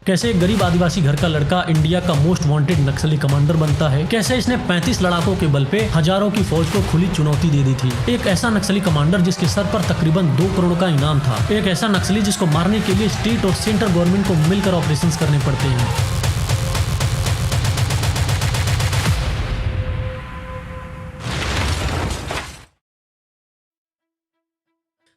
कैसे एक गरीब आदिवासी घर का लड़का इंडिया का मोस्ट वांटेड नक्सली कमांडर बनता है, कैसे इसने 35 लड़ाकों के बल पे हजारों की फौज को खुली चुनौती दे दी थी। एक ऐसा नक्सली कमांडर जिसके सर पर तकरीबन 2 करोड़ का इनाम था। एक ऐसा नक्सली जिसको मारने के लिए स्टेट और सेंट्रल गवर्नमेंट को मिलकर ऑपरेशन करने पड़ते हैं।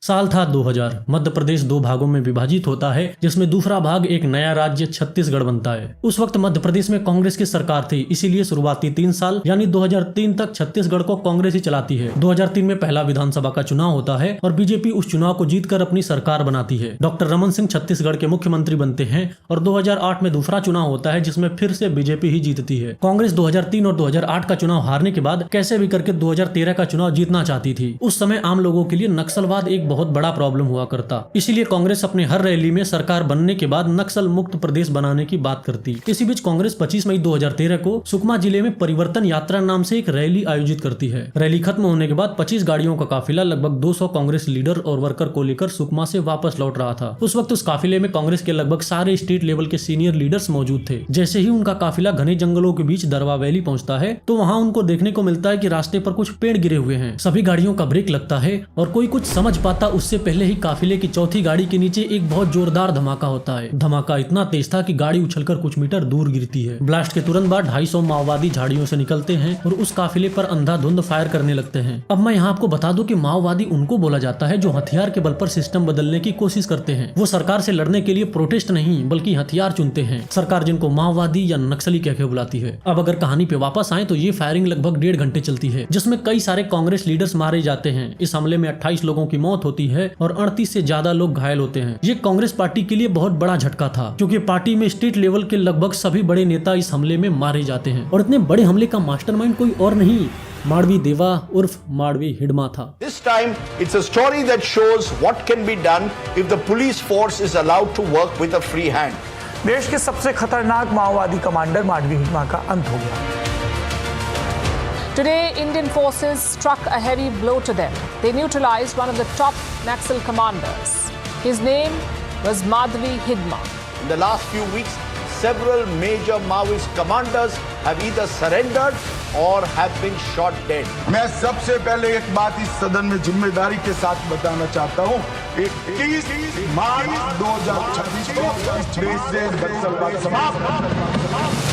साल था 2000। मध्य प्रदेश 2 भागों में विभाजित होता है, जिसमें दूसरा भाग एक नया राज्य छत्तीसगढ़ बनता है। उस वक्त मध्य प्रदेश में कांग्रेस की सरकार थी, इसीलिए शुरुआती 3 साल यानी 2003 तक छत्तीसगढ़ को कांग्रेस ही चलाती है। 2003 में पहला विधानसभा का चुनाव होता है और बीजेपी उस चुनाव को जीतकर अपनी सरकार बनाती है। डॉक्टर रमन सिंह छत्तीसगढ़ के मुख्यमंत्री बनते हैं और 2008 में दूसरा चुनाव होता है, जिसमें फिर से बीजेपी ही जीतती है। कांग्रेस 2003 और 2008 का चुनाव हारने के बाद कैसे भी करके 2013 का चुनाव जीतना चाहती थी। उस समय आम लोगों के लिए नक्सलवाद एक बहुत बड़ा प्रॉब्लम हुआ करता, इसीलिए कांग्रेस अपने हर रैली में सरकार बनने के बाद नक्सल मुक्त प्रदेश बनाने की बात करती। इसी बीच कांग्रेस 25 मई 2013 को सुकमा जिले में परिवर्तन यात्रा नाम से एक रैली आयोजित करती है। रैली खत्म होने के बाद 25 गाड़ियों का काफिला लगभग 200 कांग्रेस लीडर और वर्कर को लेकर सुकमा से वापस लौट रहा था। उस वक्त उस काफिले में कांग्रेस के लगभग सारे स्टेट लेवल के सीनियर लीडर्स मौजूद थे। जैसे ही उनका काफिला घने जंगलों के बीच दरवा वैली पहुंचता है तो वहाँ उनको देखने को मिलता है कि रास्ते पर कुछ पेड़ गिरे हुए हैं। सभी गाड़ियों का ब्रेक लगता है और कोई कुछ समझ पाता उससे पहले ही काफिले की चौथी गाड़ी के नीचे एक बहुत जोरदार धमाका होता है। धमाका इतना तेज था कि गाड़ी उछलकर कुछ मीटर दूर गिरती है। ब्लास्ट के तुरंत बाद 250 माओवादी झाड़ियों से निकलते हैं और उस काफिले पर अंधाधुंध फायर करने लगते हैं। अब मैं यहाँ आपको बता दूं कि माओवादी उनको बोला जाता है जो हथियार के बल पर सिस्टम बदलने की कोशिश करते हैं। वो सरकार से लड़ने के लिए प्रोटेस्ट नहीं बल्कि हथियार चुनते हैं। सरकार जिनको माओवादी या नक्सली कहकर बुलाती है। अब अगर कहानी पे वापस आए तो ये फायरिंग लगभग 1.5 घंटे चलती है, जिसमें कई सारे कांग्रेस लीडर्स मारे जाते हैं। इस हमले में 28 लोगों की मौत होती है और 38 से ज्यादा लोग घायल होते हैं। ये कांग्रेस पार्टी के लिए बहुत बड़ा झटका था, क्योंकि पार्टी में स्टेट लेवल के लगभग सभी बड़े नेता इस हमले में मारे जाते हैं। और इतने बड़े हमले का मास्टरमाइंड कोई और नहीं, माड़वी देवा उर्फ माड़वी हिडमा था। This time it's a story that shows what can be done if the police force is allowed to work with a free hand. देश के सबसे खतरनाक माओवादी कमांडर माड़वी हिडमा का अंत हो गया। Today, Indian forces struck a heavy blow to them. They neutralized one of the top Naxal commanders. His name was Madhvi Hidma. In the last few weeks, several major Maoist commanders have either surrendered or have been shot dead. मैं सबसे पहले एक बात इस सदन में जिम्मेदारी के साथ बताना चाहता हूँ। 21 मार्च 2026 को इस देश से नक्सलवाद समाप्त।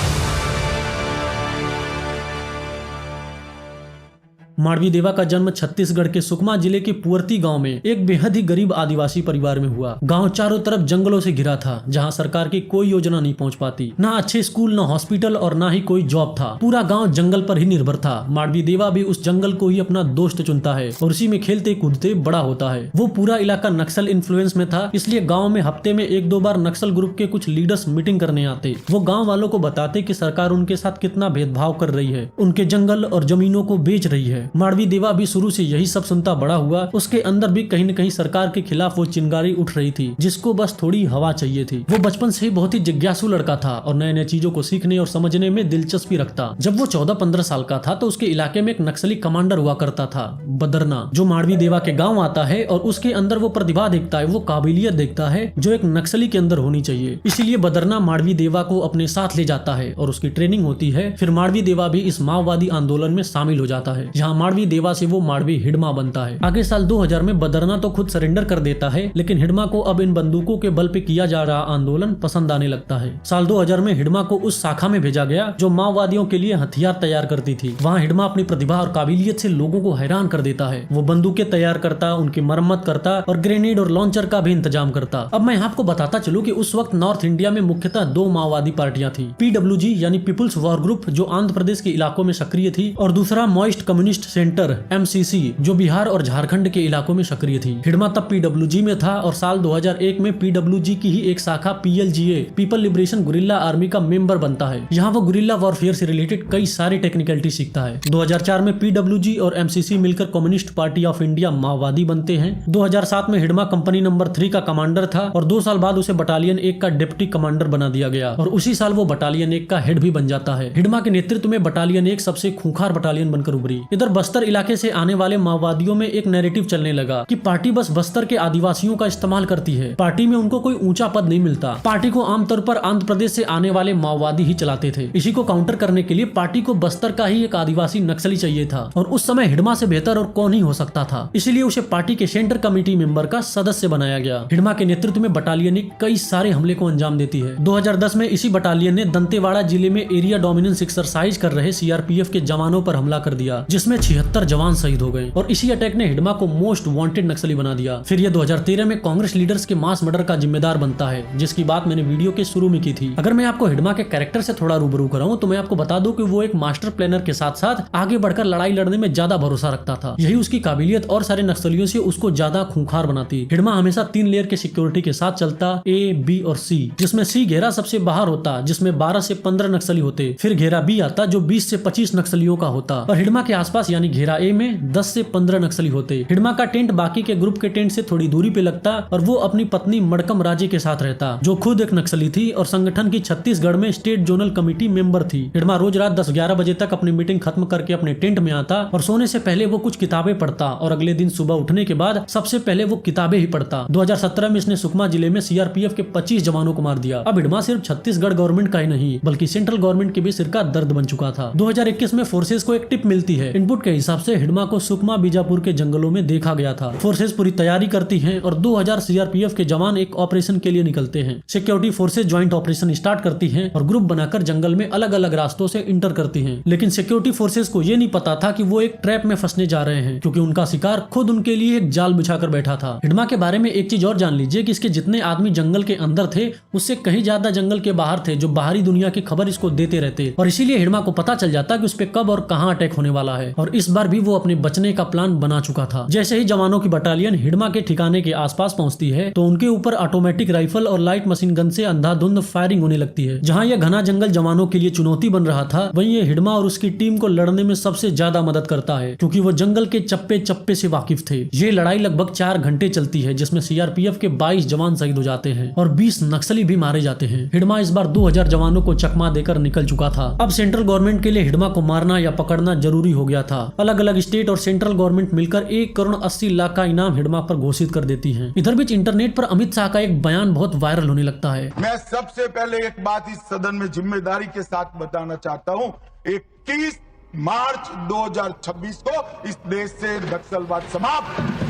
माड़वी देवा का जन्म छत्तीसगढ़ के सुकमा जिले के पुअर्ती गांव में एक बेहद ही गरीब आदिवासी परिवार में हुआ। गांव चारों तरफ जंगलों से घिरा था, जहां सरकार की कोई योजना नहीं पहुंच पाती। ना अच्छे स्कूल, ना हॉस्पिटल और ना ही कोई जॉब था। पूरा गांव जंगल पर ही निर्भर था। माड़वी देवा भी उस जंगल को ही अपना दोस्त चुनता है और उसी में खेलते कूदते बड़ा होता है। वो पूरा इलाका नक्सल इन्फ्लुएंस में था, इसलिए गाँव में हफ्ते में 1-2 बार नक्सल ग्रुप के कुछ लीडर्स मीटिंग करने आते। वो गाँव वालों को बताते कि सरकार उनके साथ कितना भेदभाव कर रही है, उनके जंगल और जमीनों को बेच रही है। माड़वी देवा भी शुरू से यही सब सुनता बड़ा हुआ। उसके अंदर भी कहीं न कहीं सरकार के खिलाफ वो चिंगारी उठ रही थी, जिसको बस थोड़ी हवा चाहिए थी। वो बचपन से ही बहुत ही जिज्ञासु लड़का था और नए नए चीजों को सीखने और समझने में दिलचस्पी रखता। जब वो 14-15 साल का था तो उसके इलाके में एक नक्सली कमांडर हुआ करता था, बदरना, जो माड़वी देवा के गाँव आता है और उसके अंदर वो प्रतिभा देखता है, वो काबिलियत देखता है जो एक नक्सली के अंदर होनी चाहिए। इसीलिए बदरना माड़वी देवा को अपने साथ ले जाता है और उसकी ट्रेनिंग होती है। फिर माड़वी देवा भी इस माओवादी आंदोलन में शामिल हो जाता है, जहाँ माड़वी देवा से वो माड़वी हिडमा बनता है। आगे साल 2000 में बदरना तो खुद सरेंडर कर देता है, लेकिन हिडमा को अब इन बंदूकों के बल पे किया जा रहा आंदोलन पसंद आने लगता है। साल 2000 में हिडमा को उस शाखा में भेजा गया जो माओवादियों के लिए हथियार तैयार करती थी। वहाँ हिडमा अपनी प्रतिभा और काबिलियत से लोगों को हैरान कर देता है। वो बंदूकें तैयार करता, उनकी मरम्मत करता और ग्रेनेड और लॉन्चर का भी इंतजाम करता। अब मैं आपको बताता चलूं कि उस वक्त नॉर्थ इंडिया में मुख्यतः 2 माओवादी पार्टियां थी। PWG यानी पीपुल्स वॉर ग्रुप, जो आंध्र प्रदेश के इलाकों में सक्रिय थी, और दूसरा माओइस्ट कम्युनिस्ट सेंटर MCC, जो बिहार और झारखंड के इलाकों में सक्रिय थी। हिडमा तब PWG में था और साल 2001 में PWG की ही एक शाखा PLGA, people liberation guerrilla army का मेंबर बनता है। यहाँ वो गुरिल्ला वॉरफेयर से रिलेटेड कई सारी टेक्निकलिटी सीखता है। 2004 में PWG और MCC मिलकर कम्युनिस्ट पार्टी ऑफ इंडिया माओवादी बनते हैं। 2007 में हिडमा कंपनी नंबर 3 का कमांडर था और 2 साल बाद उसे बटालियन 1 का डिप्टी कमांडर बना दिया गया और उसी साल वो बटालियन 1 का हेड भी बन जाता है। हिडमा के नेतृत्व में बटालियन 1 सबसे खूंखार बटालियन बनकर उभरी। इधर बस्तर इलाके से आने वाले माओवादियों में एक नैरेटिव चलने लगा कि पार्टी बस बस्तर के आदिवासियों का इस्तेमाल करती है, पार्टी में उनको कोई ऊंचा पद नहीं मिलता, पार्टी को आमतौर पर आंध्र प्रदेश से आने वाले माओवादी ही चलाते थे। इसी को काउंटर करने के लिए पार्टी को बस्तर का ही एक आदिवासी नक्सली चाहिए था और उस समय हिडमा से बेहतर और कौन ही हो सकता था। इसीलिए उसे पार्टी के सेंटर कमेटी मेंबर का सदस्य बनाया गया। हिडमा के नेतृत्व में बटालियन कई सारे हमले को अंजाम देती है। 2010 में इसी बटालियन ने दंतेवाड़ा जिले में एरिया डोमिनेंस एक्सरसाइज कर रहे सीआरपीएफ के जवानों पर हमला कर दिया, जिसमें 76 जवान शहीद हो गए और इसी अटैक ने हिडमा को मोस्ट वांटेड नक्सली बना दिया। फिर ये 2013 में कांग्रेस लीडर्स के मास मर्डर का जिम्मेदार बनता है, जिसकी बात मैंने वीडियो के शुरू में की थी। अगर मैं आपको हिडमा के कैरेक्टर से थोड़ा रूबरू कराऊं तो मैं आपको बता दूं कि वो एक मास्टर प्लानर के साथ साथ आगे बढ़कर लड़ाई लड़ने में ज्यादा भरोसा रखता था। यही उसकी काबिलियत और सारे नक्सलियों से उसको ज्यादा खूंखार बनाती। हिडमा हमेशा 3 लेयर के सिक्योरिटी के साथ चलता, A, B और C, जिसमें C घेरा सबसे बाहर होता, जिसमें 12 से 15 नक्सली होते। फिर घेरा B आता जो 20 से 25 नक्सलियों का होता और हिडमा के आसपास यानी घेरा A में 10 से 15 नक्सली होते। हिडमा का टेंट बाकी के ग्रुप के टेंट से थोड़ी दूरी पे लगता और वो अपनी पत्नी मड़कम राजे के साथ रहता, जो खुद एक नक्सली थी और संगठन की छत्तीसगढ़ में स्टेट जोनल कमेटी मेंबर थी। हिडमा रोज रात 10-11 बजे तक अपनी मीटिंग खत्म करके अपने टेंट में आता और सोने से पहले वो कुछ किताबें पढ़ता और अगले दिन सुबह उठने के बाद सबसे पहले वो किताबें ही पढ़ता। 2017 में इसने सुकमा जिले में सीआरपीएफ के 25 जवानों को मार दिया। अब हिडमा सिर्फ छत्तीसगढ़ गवर्नमेंट का ही नहीं बल्कि सेंट्रल गवर्नमेंट के भी सिर का दर्द बन चुका था। 2021 में फोर्सेस को एक टिप मिलती है। इनपुट के हिसाब से हिडमा को सुकमा बीजापुर के जंगलों में देखा गया था। फोर्सेस पूरी तैयारी करती हैं और 2000 सीआरपीएफ के जवान एक ऑपरेशन के लिए निकलते हैं। Security forces joint operation start करती हैं और ग्रुप बनाकर जंगल में अलग अलग रास्तों से इंटर करती हैं। लेकिन सिक्योरिटी फोर्सेस को ये नहीं पता था कि वो एक ट्रैप में फंसने जा रहे हैं, क्योंकि उनका शिकार खुद उनके लिए एक जाल बिछाकर बैठा था। हिडमा के बारे में एक चीज और जान लीजिए कि इसके जितने आदमी जंगल के अंदर थे उससे कहीं ज्यादा जंगल के बाहर थे, जो बाहरी दुनिया की खबर इसको देते रहते और इसीलिए हिडमा को पता चल जाता कि उस पर कब और कहां अटैक होने वाला है। और इस बार भी वो अपने बचने का प्लान बना चुका था। जैसे ही जवानों की बटालियन हिडमा के ठिकाने के आसपास पहुंचती है तो उनके ऊपर ऑटोमेटिक राइफल और लाइट मशीन गन से अंधाधुंध फायरिंग होने लगती है। जहां यह घना जंगल जवानों के लिए चुनौती बन रहा था, वहीं ये हिडमा और उसकी टीम को लड़ने में सबसे ज्यादा मदद करता है, क्योंकि वो जंगल के चप्पे चप्पे से वाकिफ थे। ये लड़ाई लगभग 4 घंटे चलती है, जिसमें सीआरपीएफ के 22 जवान शहीद हो जाते हैं और 20 नक्सली भी मारे जाते हैं। हिडमा इस बार 2000 जवानों को चकमा देकर निकल चुका था। अब सेंट्रल गवर्नमेंट के लिए हिडमा को मारना या पकड़ना जरूरी हो गया था। अलग अलग स्टेट और सेंट्रल गवर्नमेंट मिलकर 1 करोड़ 80 लाख का इनाम हिडमा पर घोषित कर देती है। इधर बीच इंटरनेट पर अमित शाह का एक बयान बहुत वायरल होने लगता है। मैं सबसे पहले एक बात इस सदन में जिम्मेदारी के साथ बताना चाहता हूं। 21 मार्च 2026 को इस देश से नक्सलवाद समाप्त।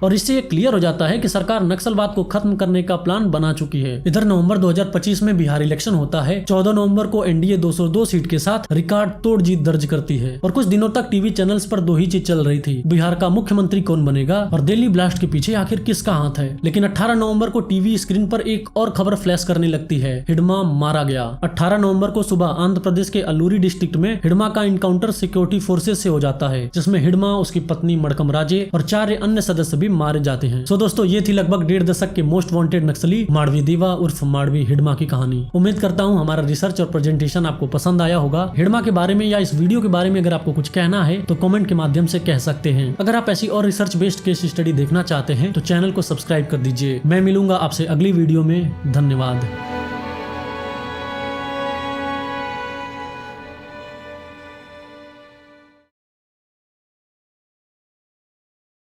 और इससे ये क्लियर हो जाता है कि सरकार नक्सलवाद को खत्म करने का प्लान बना चुकी है। इधर नवंबर 2025 में बिहार इलेक्शन होता है। 14 नवंबर को एनडीए 202 सीट के साथ रिकॉर्ड तोड़ जीत दर्ज करती है और कुछ दिनों तक टीवी चैनल्स पर 2 ही चीज चल रही थी, बिहार का मुख्यमंत्री कौन बनेगा और दिल्ली ब्लास्ट के पीछे आखिर किसका हाथ है। लेकिन 18 नवंबर को टीवी स्क्रीन पर एक और खबर फ्लैश करने लगती है, हिडमा मारा गया। 18 नवंबर को सुबह आंध्र प्रदेश के अल्लूरी डिस्ट्रिक्ट में हिडमा का इनकाउंटर सिक्योरिटी फोर्सेज से हो जाता है, जिसमें हिडमा, उसकी पत्नी मड़कम राजे और 4 अन्य सदस्य भी मारे जाते हैं। सो दोस्तों, ये थी लगभग 1.5 दशक के मोस्ट वांटेड नक्सली माड़वी देवा उर्फ माड़वी हिडमा की कहानी। उम्मीद करता हूँ हमारा रिसर्च और प्रेजेंटेशन आपको पसंद आया होगा। हिडमा के बारे में या इस वीडियो के बारे में अगर आपको कुछ कहना है तो कमेंट के माध्यम से कह सकते हैं। अगर आप ऐसी और रिसर्च बेस्ड केस स्टडी देखना चाहते हैं तो चैनल को सब्सक्राइब कर दीजिए। मैं मिलूंगा आपसे अगली वीडियो में। धन्यवाद।